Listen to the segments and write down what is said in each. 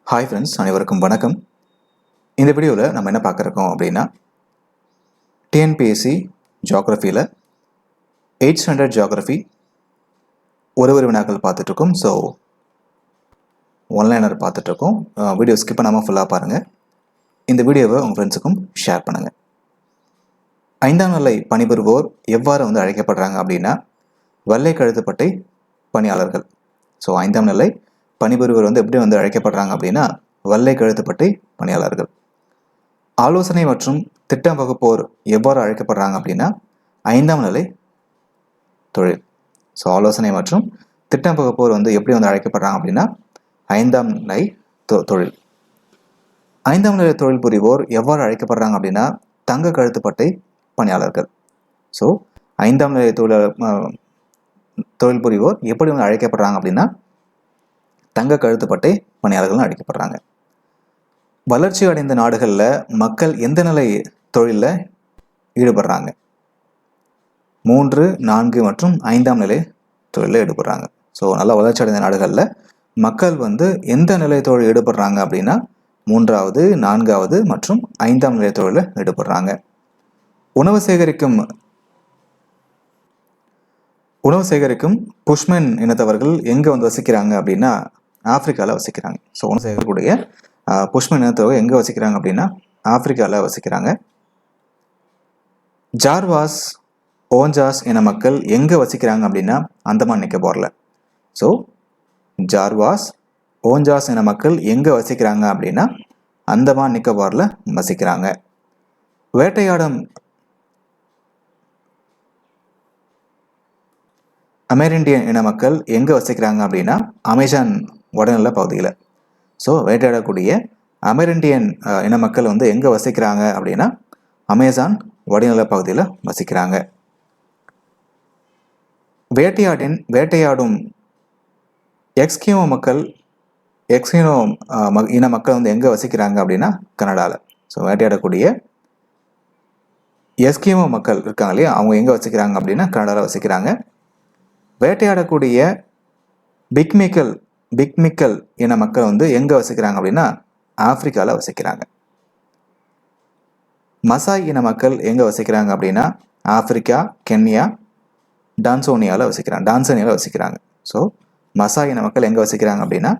Hi friends, அனைவருக்கும் வணக்கம். இந்த வீடியோவில் நம்ம என்ன பார்க்குறோம் அப்படின்னா, டிஎன்பிஎஸ்சி ஜியாகிரஃபியில் 8th ஸ்டாண்டர்ட் ஜியாகிரஃபி ஒரு வினாக்கள் பார்த்துட்ருக்கோம். ஸோ ஒன்லைனர் பார்த்துட்ருக்கோம். வீடியோ ஸ்கிப் பண்ணாமல் ஃபுல்லாக பாருங்கள். இந்த வீடியோவை உங்கள் ஃப்ரெண்ட்ஸுக்கும் ஷேர் பண்ணுங்கள். 5ஆம் நிலை பணிபுரிவோர் எவ்வாறு அழைக்கப்படுறாங்க அப்படின்னா, வெள்ளை கழுத்துப்பட்டை பணியாளர்கள். ஸோ 5ஆம் நிலை பணிபுரிவோர் எப்படி அழைக்கப்படுறாங்க அப்படின்னா, வெள்ளை கழுத்துப்பட்டை பணியாளர்கள். ஆலோசனை மற்றும் திட்டம் வகுப்போர் எவ்வாறு அழைக்கப்படுறாங்க அப்படின்னா, 5ஆம் நிலை தொழில். ஸோ ஆலோசனை மற்றும் திட்டம் வகுப்போர் எப்படி அழைக்கப்படுறாங்க அப்படின்னா, 5ஆம் நிலை தொழில். 5ஆம் நிலை தொழில் புரிவோர் எவ்வாறு அழைக்கப்படுறாங்க அப்படின்னா, தங்க கழுத்துப்பட்டை பணியாளர்கள். ஸோ 5ஆம் நிலை தொழில் புரிவோர் எப்படி அழைக்கப்படுறாங்க அப்படின்னா, தங்க கழுத்துப்பட்டை பணியாளர்கள் அழைக்கப்படுறாங்க. வளர்ச்சி அடைந்த நாடுகளில் மக்கள் எந்த நிலை தொழிலில் ஈடுபடுறாங்க? 3, 4 மற்றும் 5ஆம் நிலை தொழிலில் ஈடுபடுறாங்க. ஸோ நல்லா வளர்ச்சி அடைந்த நாடுகளில் மக்கள் எந்த நிலை தொழில் ஈடுபடுறாங்க அப்படின்னா, 3வது, 4வது மற்றும் 5ஆம் நிலை தொழிலில் ஈடுபடுறாங்க. உணவு சேகரிக்கும் புஷ்மென் இனத்தவர்கள் எங்கே வசிக்கிறாங்க அப்படின்னா, ஆப்பிரிக்காவில் வசிக்கிறாங்க. ஸோ உணவு சேகரிக்கக்கூடிய புஷ்மென் இனத்தவர்கள் எங்கே வசிக்கிறாங்க அப்படின்னா, ஆப்பிரிக்காவில் வசிக்கிறாங்க. ஜார்வாஸ், ஓஞ்சாஸ் இன மக்கள் எங்கே வசிக்கிறாங்க அப்படின்னா, அந்தமான் நிக்கோபாரில். ஸோ ஜார்வாஸ், ஓஞ்சாஸ் இன மக்கள் எங்கே வசிக்கிறாங்க அப்படின்னா, அந்தமான் நிக்கோபாரில் வசிக்கிறாங்க. வேட்டையாடும் அமெரிண்டியன் இன மக்கள் எங்கே வசிக்கிறாங்க அப்படின்னா, அமேசான் வடநில பகுதியில். ஸோ வேட்டையாடக்கூடிய அமெரிண்டியன் இன மக்கள் எங்கே வசிக்கிறாங்க அப்படின்னா, அமேசான் வடநில பகுதியில் வசிக்கிறாங்க. வேட்டையாடும் எக்ஸ்கிமோ இன மக்கள் எங்கே வசிக்கிறாங்க அப்படின்னா, கனடாவில். ஸோ வேட்டையாடக்கூடிய எஸ்கிமோ மக்கள் இருக்காங்க இல்லையா, அவங்க எங்கே வசிக்கிறாங்க அப்படின்னா, கனடாவில் வசிக்கிறாங்க. வேட்டையாடக்கூடிய பிக்மிக்கல் இன மக்கள் எங்கே வசிக்கிறாங்க அப்படின்னா, ஆப்பிரிக்காவில் வசிக்கிறாங்க. மசாய் இன மக்கள் எங்கே வசிக்கிறாங்க அப்படின்னா, ஆப்பிரிக்கா, கென்யா, டான்சானியாவில் வசிக்கிறாங்க. ஸோ மசாய் இன மக்கள் எங்கே வசிக்கிறாங்க அப்படின்னா,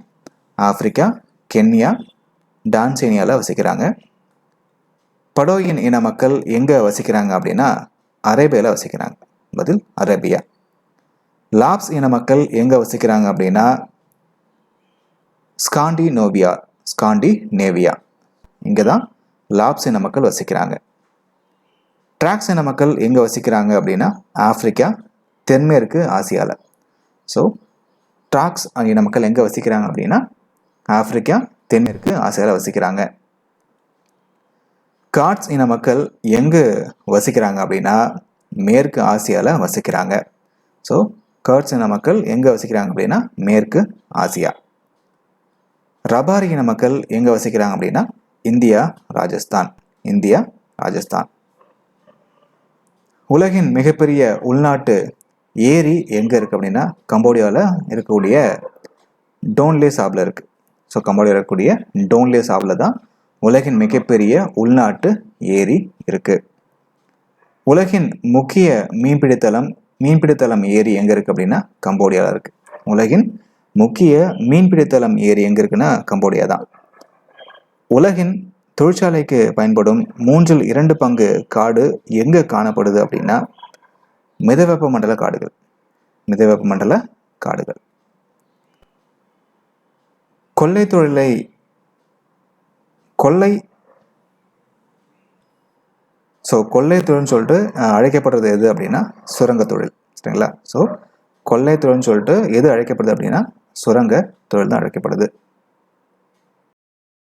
ஆப்பிரிக்கா, கென்யா, டான்சானியாவில் வசிக்கிறாங்க. படோயின் இன மக்கள் எங்கே வசிக்கிறாங்க அப்படின்னா, அரேபியாவில் வசிக்கிறாங்க. பதில் அரேபியா. லாப்ஸ் இன மக்கள் எங்கே வசிக்கிறாங்க அப்படின்னா, ஸ்காண்டினேவியா. இங்கே தான் லாப்ஸ் இன மக்கள் வசிக்கிறாங்க. ட்ராக்ஸ் இன மக்கள் எங்கே வசிக்கிறாங்க அப்படின்னா, ஆப்பிரிக்கா, தென்மேற்கு ஆசியாவில். ஸோ ட்ராக்ஸ் இன மக்கள் எங்கே வசிக்கிறாங்க அப்படின்னா, ஆப்பிரிக்கா, தென்மேற்கு ஆசியாவில் வசிக்கிறாங்க. காட்ஸ் இன மக்கள் எங்கே வசிக்கிறாங்க அப்படின்னா, மேற்கு ஆசியாவில் வசிக்கிறாங்க. ஸோ கர்ட்ஸ் இன மக்கள் எங்கே வசிக்கிறாங்க அப்படின்னா, மேற்கு ஆசியா. ரபாரி இன மக்கள் எங்கே வசிக்கிறாங்க அப்படின்னா, இந்தியா, ராஜஸ்தான். உலகின் மிகப்பெரிய உள்நாட்டு ஏரி எங்கே இருக்குது அப்படின்னா, கம்போடியாவில் இருக்கக்கூடிய டோன்லே சாப்ல இருக்குது. ஸோ கம்போடியாவில் இருக்கக்கூடிய டோன்லே சாப்ல தான் உலகின் மிகப்பெரிய உள்நாட்டு ஏரி இருக்குது. உலகின் முக்கிய மீன்பிடித்தளம் ஏரி எங்கே இருக்குது அப்படின்னா, கம்போடியாவில் இருக்குது. உலகின் முக்கிய மீன்பிடித்தளம் ஏரி எங்கே இருக்குன்னா, கம்போடியா தான். உலகின் தொழிற்சாலைக்கு பயன்படும் 2/3 பங்கு காடு எங்கே காணப்படுது அப்படின்னா, மிதவெப்ப மண்டல காடுகள். கொள்ளை தொழில்னு சொல்லிட்டு அழைக்கப்படுறது எது அப்படின்னா, சுரங்க தொழில். சரிங்களா? ஸோ கொள்ளை தொழில்னு சொல்லிட்டு எது அழைக்கப்படுது அப்படின்னா, சுரங்க தொழில் தான் அழைக்கப்படுது.